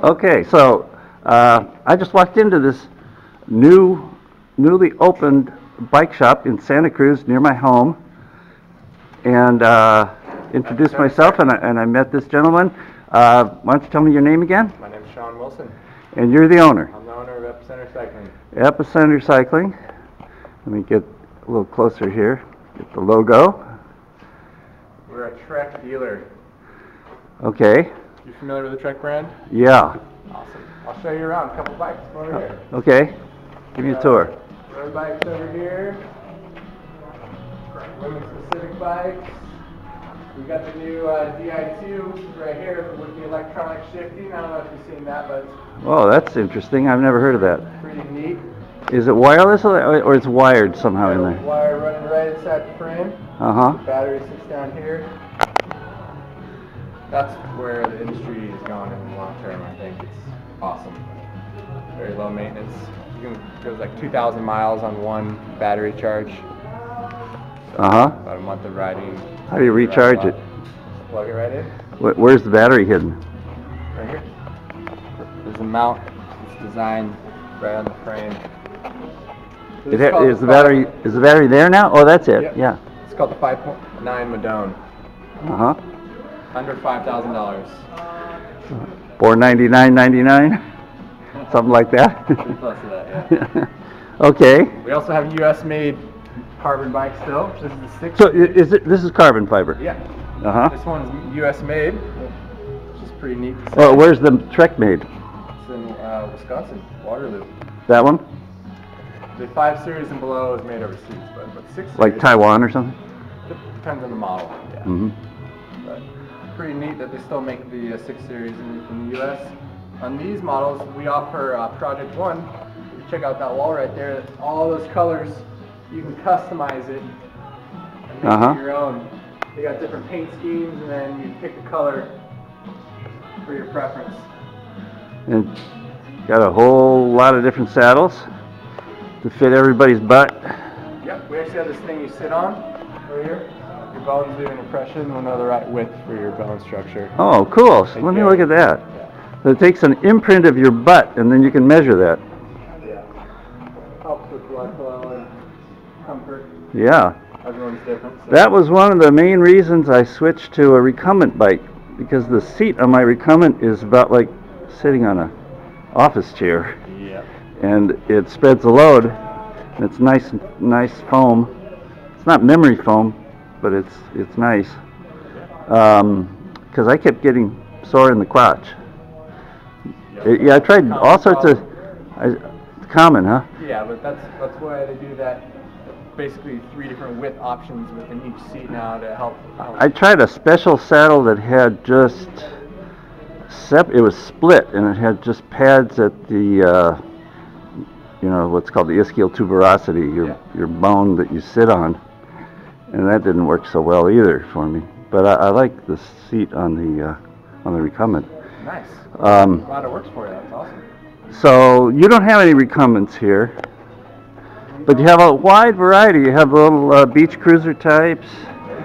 Okay, so I just walked into this newly opened bike shop in Santa Cruz near my home, and introduced myself, and I met this gentleman. Why don't you tell me your name again? My name is Shawn Wilson. And you're the owner? I'm the owner of Epicenter Cycling. Epicenter Cycling. Let me get a little closer here. Get the logo. We're a Trek dealer. Okay. You familiar with the Trek brand? Yeah. Awesome. I'll show you around a couple bikes over here. Okay. Give me a tour. Road bikes over here. Women specific bikes. We got the new Di2 right here with the electronic shifting. I don't know if you've seen that, but Oh, that's interesting. I've never heard of that. pretty neat. Is it wireless or it's wired somehow in there? Wire running right inside the frame. Uh-huh. The battery sits down here. That's where the industry is going in the long term. I think it's awesome. Very low maintenance. You can go like 2,000 miles on one battery charge. Uh-huh. About a month of riding. How do you recharge it? Plug it right in. Where's the battery hidden? Right here. There's a mount. It's designed right on the frame. So Is the battery there now? Oh, that's it. Yep. Yeah. It's called the 5.9 Madone. Uh-huh. Under $5,000. $499.99, something like that. Pretty close to that, yeah. Okay. We also have U.S.-made carbon bikes still. This is the 6. So this is carbon fiber? Yeah. Uh-huh. This one is U.S.-made, which is pretty neat to see. Oh, where's the Trek made? It's in Wisconsin, Waterloo. That one? The 5 Series and below is made overseas, but 6 Series... Like Taiwan or something? Depends on the model, yeah. Mm-hmm. But pretty neat that they still make the 6 Series in the U.S. On these models, we offer Project 1. If you check out that wall right there, all those colors, you can customize it and make it your own. They got different paint schemes, and then you pick the color for your preference. And got a whole lot of different saddles to fit everybody's butt. Yep, we actually have this thing you sit on over here. Your bones leave an impression. We'll know the right width for your bone structure. Oh, cool. So let me look at that. Yeah. So it takes an imprint of your butt, and then you can measure that. Yeah. Helps with blood flow and comfort. Yeah. Everyone's different. So. That was one of the main reasons I switched to a recumbent bike, because the seat on my recumbent is about like sitting on an office chair. Yeah. And it spreads the load, and it's nice foam. It's not memory foam, but it's nice. Because I kept getting sore in the crotch. Yeah, I tried all sorts of common, huh? Yeah, but that's why they do that. Basically 3 different width options within each seat now to help. I tried a special saddle that had just it was split, and it had just pads at the you know what's called the ischial tuberosity, your bone that you sit on, and that didn't work so well either for me. But I like the seat on the recumbent. Nice. Glad it works for you. That's awesome. So you don't have any recumbents here, but you have a wide variety. You have little beach cruiser types.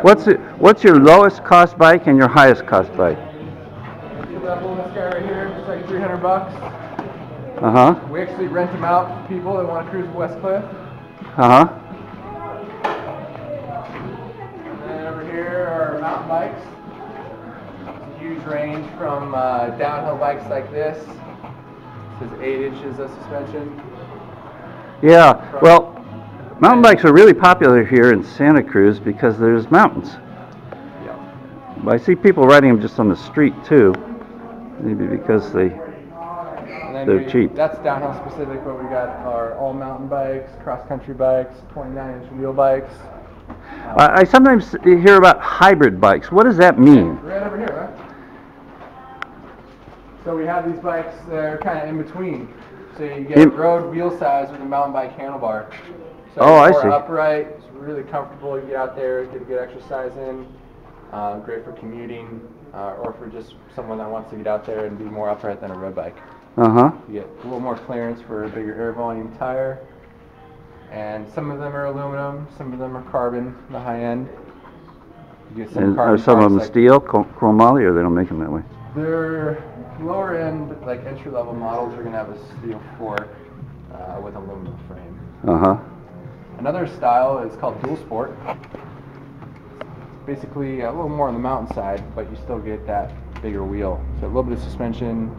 What's your lowest cost bike and your highest cost bike? This guy right here, it's like $300. Uh-huh. We actually rent them out to people that want to cruise West Cliff. Uh-huh. And then over here are mountain bikes. It's a huge range from downhill bikes like this. This is 8 inches of suspension. Yeah, well, mountain bikes are really popular here in Santa Cruz because there's mountains. Yeah. I see people riding them just on the street too, maybe because they're cheap. That's downhill specific, but we got our all mountain bikes, cross country bikes, 29-inch wheel bikes. I sometimes hear about hybrid bikes. What does that mean? Right over here, right? So we have these bikes that are kind of in between. So you get road wheel size with a mountain bike handlebar. So I it's see. more upright, it's really comfortable. You get out there, get a good exercise in. Great for commuting, or for just someone that wants to get out there and be more upright than a road bike. Uh-huh. You get a little more clearance for a bigger air volume tire. And some of them are aluminum, some of them are carbon, the high end. You get some And carbon are some of them like steel, chromoly, or they don't make them that way? they're lower end, like entry level models, are going to have a steel fork with aluminum frame. Uh-huh. Another style is called dual sport. Basically a little more on the mountain side, but you still get that bigger wheel. So a little bit of suspension,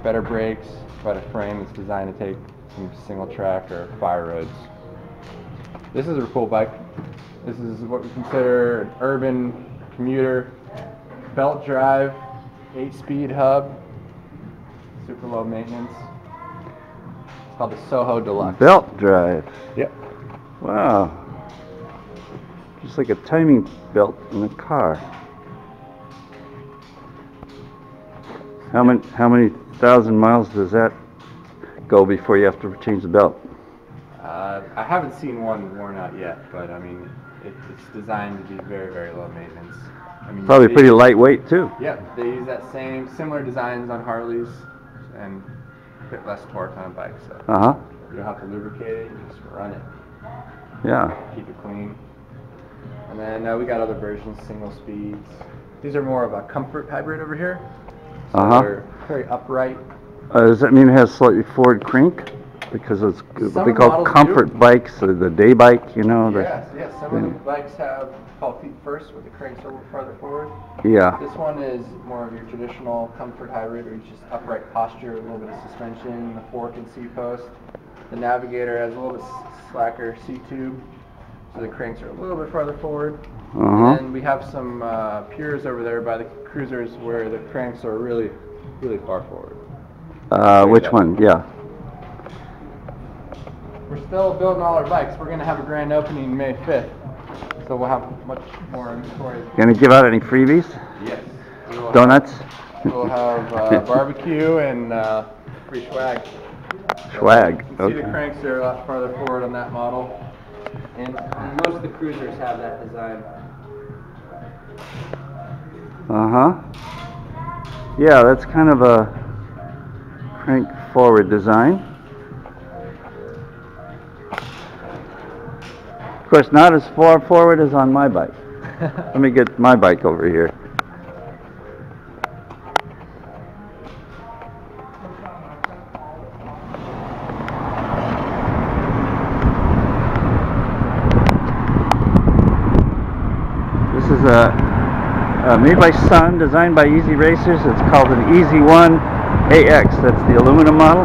better brakes, but a frame that's designed to take some single track or fire roads. This is a cool bike. This is what we consider an urban commuter, belt drive, 8-speed hub, super low maintenance. It's called the Soho Deluxe. Belt drive. Yep. Wow. Just like a timing belt in a car. How many thousand miles does that go before you have to change the belt? I haven't seen one worn out yet, but I mean, it's designed to be very, very low maintenance. I mean, Probably pretty lightweight too. Yeah, they use that similar designs on Harleys and a bit less torque on a bike, so you don't have to lubricate it, you just run it. Yeah. Keep it clean. And then we got other versions, single speeds. These are more of a comfort hybrid over here. So they're very upright. Does that mean it has slightly forward crank? Because it's what they call comfort bikes, or the day bike, you know? Yes. Some of the bikes have called feet first with the cranks a little farther forward. Yeah. This one is more of your traditional comfort hybrid, where you just upright posture, a little bit of suspension, the fork and C-post. The Navigator has a little bit slacker C-tube, so the cranks are a little bit farther forward. And then we have some Pures over there by the Cruisers where the cranks are really, really far forward. Which one? Yeah. We're still building all our bikes. We're going to have a grand opening May 5th, so we'll have much more inventory. Gonna give out any freebies? Yes. Donuts? We'll have barbecue and free swag. Swag. You can see the cranks are a lot farther forward on that model. And most of the Cruisers have that design. Yeah, that's kind of a crank forward design. Of course, not as far forward as on my bike. Let me get my bike over here. This is made by Sun, designed by Easy Racers. It's called an Easy One AX. That's the aluminum model.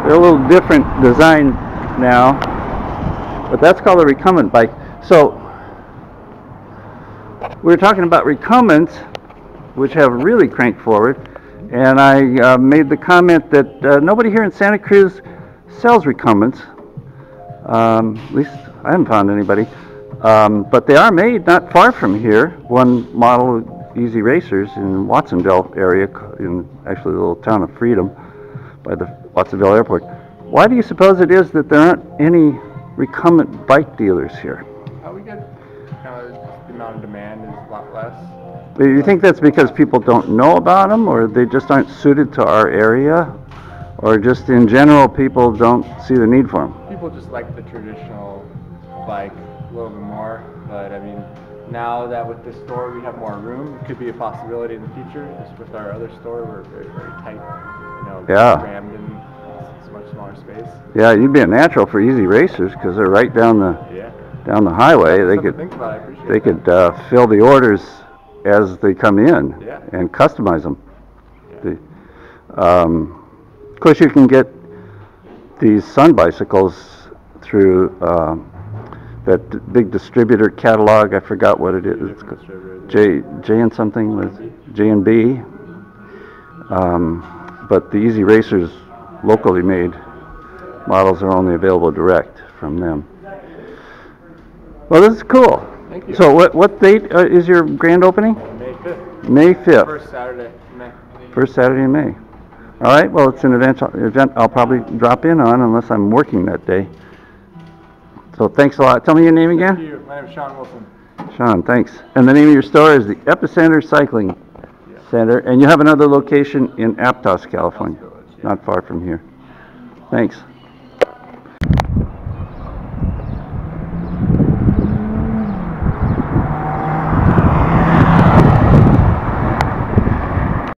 They're a little different design now, but that's called a recumbent bike. So we were talking about recumbents, which have really crank forward, and I made the comment that nobody here in Santa Cruz sells recumbents. At least I haven't found anybody. But they are made not far from here. One model, Easy Racers, in Watsonville area, in actually the little town of Freedom by the Watsonville airport. Why do you suppose it is that there aren't any recumbent bike dealers here? We get the amount of demand is a lot less. Do you think that's because people don't know about them, or they just aren't suited to our area, or just in general people don't see the need for them? People just like the traditional bike a little bit more, but I mean, now that with this store we have more room, it could be a possibility in the future. Just with our other store, we're very, very tight, crammed in a much smaller space. Yeah, you'd be a natural for Easy Racers because they're right down the highway. They could fill the orders as they come in and customize them. Of course, you can get these Sun bicycles through that big distributor catalog. I forgot what it is. It's J and something with J&B. But the Easy Racers locally made models are only available direct from them. Well, this is cool. Thank you. So what date is your grand opening? May 5th. May 5th. First Saturday in May. First Saturday in May. All right, well, it's an event I'll probably drop in on unless I'm working that day. So thanks a lot. Tell me your name again. Thank you. My name is Shawn Wilson. Shawn, thanks. And the name of your store is the Epicenter Cycling Center, and you have another location in Aptos, California, not far from here. Thanks.